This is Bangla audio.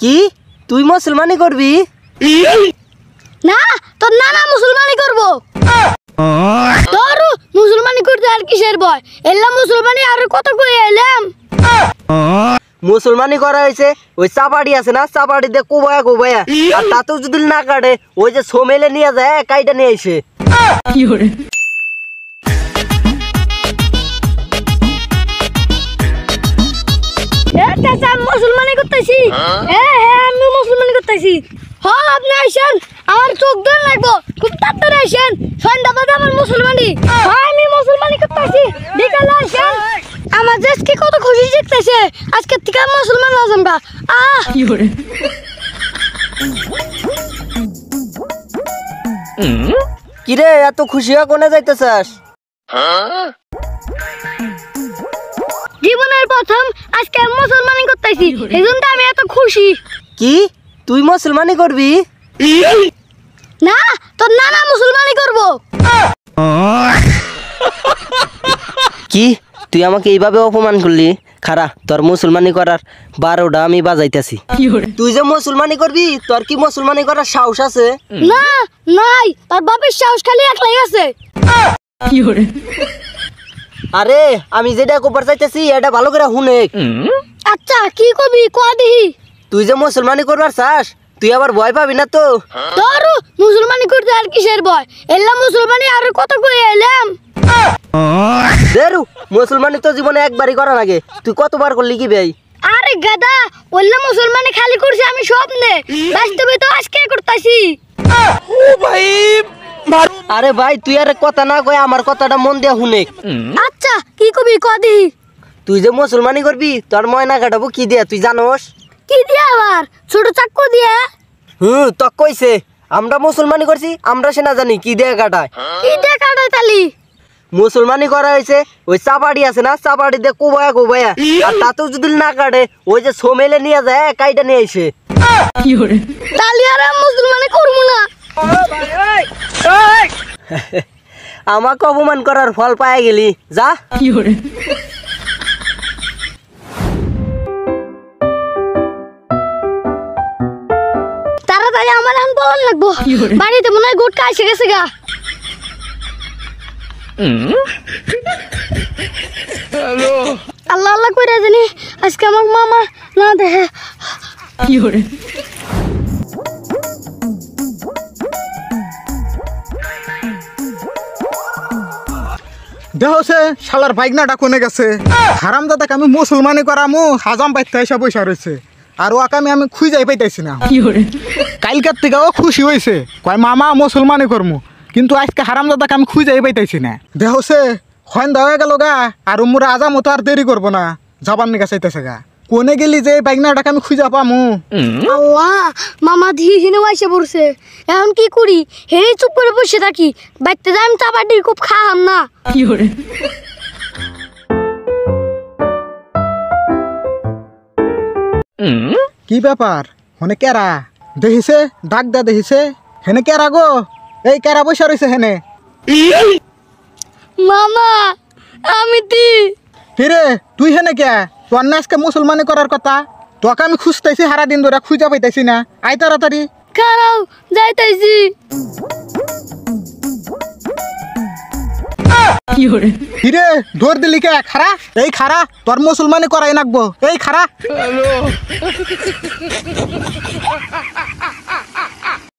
কি তুই মুসলমানি করবি? না তোর নানা মুসলমানি করবো। তোর মুসলমানি করতে আর কিসের ভয়? এলাম মুসলমানি আর কত করে এলাম। মুসলমানি করা হয়েছে ওই চাপাড়ি আছে না, চাপাড়ি দিয়ে কোবায়া কোবায়া, আর তাতেও যদি না কাটে ওই যে সোমেলে নিয়ে যায় কাইটা নিয়ে এসে। মুসলমানি করতেছি। হ্যাঁ হ্যাঁ আমি মুসলমানি করতেছি। হ্যাঁ আপনি আইসেন, আমার চোখ ধরে লাগবো, খুব তাড়াতাড়ি আইসেন। সন্ধ্যা বাজে আমার মুসলমানি। হ্যাঁ আমি মুসলমানি করতেছি, বিকালে আইসেন। আমার দেশ কি কত খুশি দেখতেছে, আজকে থেকে মুসলমান হলাম গা। কিরে এত খুশি হয়ে কোনে যাইতেছাস? জীবনের প্রথম আজকে মুসলমানি করতেছি, এই জন্য আমি এত খুশি। কি তুই মুসলমানি করবি? না তোর নানা মুসলমানি করবো। কি তুই আমাকে এইভাবে অপমান করলি? খারা তোর মুসলমানি করার 12টা আমি বাজাইতেছি। তুই যে মুসলমানি করবি, তোর কি মুসলমানি করার সাহস আছে? না নাই, তোর বাপের সাহস খালি একলাই আছে। আরে আমি যেটা কোপার চাইতেছি এটা ভালো করে শুনে। আচ্ছা কি কবি কয়া দিহি। তুই যে মুসলমানি করবার চাস, তুই আবার ভয় পাবি না তো? তোর মুসলমানি করতে আর কিসের ভয়? এলাম মুসলমানি আর কত করে এলাম। দেরু মুসলমানি তো জীবনে একবারই করা লাগে, তুই কতবার করলি কি ভাই? আরে গাদা, ওল্লা মুসলমানি খালি করছি আমি স্বপ্নে, বাস্তবে তো আজকে করতেছি। আরে ভাই তুই আর কথা না কয় আমার কথাটা মন দিয়ে শুনে। আচ্ছা কি কবি কয়া দিহি। তুই যে মুসলমানি করবি তোর ময়না কাটাবো কি দিয়া তুই জানোস? কি দিয়া আবার? ছোট চাকু দিয়া। তো কইছে আমরা মুসলমানি করছি, আমরা সে না জানি কি দিয়ে কাটায়। কি দিয়া কাটায় তালি? মুসলমানি করা হয়েছে ওই চাপাড়ি আছে না, চাপাড়ি দিয়ে কোবায়া কোবায়া, আর তাতেও যদি না কাটে ওই যে সোমেলে নিয়ে যায় কাইটা নিয়ে এসে। তালি আর মুসলমানি করবো না। আমাকে অপমান করার ফল পায় গেলি, যা। তাড়াতাড়ি আমার এখন বলন লাগবো, বাড়িতে মনে হয় গুটকা এসে গেছে গা। আল্লাহ আল্লাহ কইরা জানি আজকে আমার মামা না দেখে। দেহছে শালার বাইকনাটা কোনে গেছে। হারাম দাদাকে আমি মুসলমানি করামু হাজাম পাইতে এসে বসে রয়েছে, আর ওকে আমি খুঁজাই পাইতেছি না। কালকার থেকে ও খুশি হয়েছে, কয় মামা মুসলমানি করমু, কিন্তু আজকে হারাম দাদাকে আমি খুঁজাই পাইতেছি না। দেহছে হন দেওয়া গেল গা, আর মোরা আজাম তো আর দেরি করবো না, যাবার নিকা চাইতেছে গা। কোনে গেলি যে বাইকনাটাকে আমি খুঁজা পামু? আল্লাহ মামা ধীরে ধীরে এসে পড়ছে, এখন কি করি? হেরে চুপ করে বসে থাকি, বাইতে যাই আমি চাপাটির খুব খাম না। কি ব্যাপার? হনে কেরা দেখিছে? ডাক দা দেখিছে? হেনে কেরা গো? এই কেরা বসে রয়েছে হেনে? মামা আমি কিরে তুই হেনে কে? তোর না আজকে মুসলমানি করার কথা, তোকে আমি খুঁজতেছি সারা দিন ধরে, খুঁজা পাইতেছি না। আই তাড়াতাড়ি। খারাও যাইতেছি। কিরে ধর দিলি কে? খারা এই খারা, তোর মুসলমানি করাই নাকবো। এই খারা।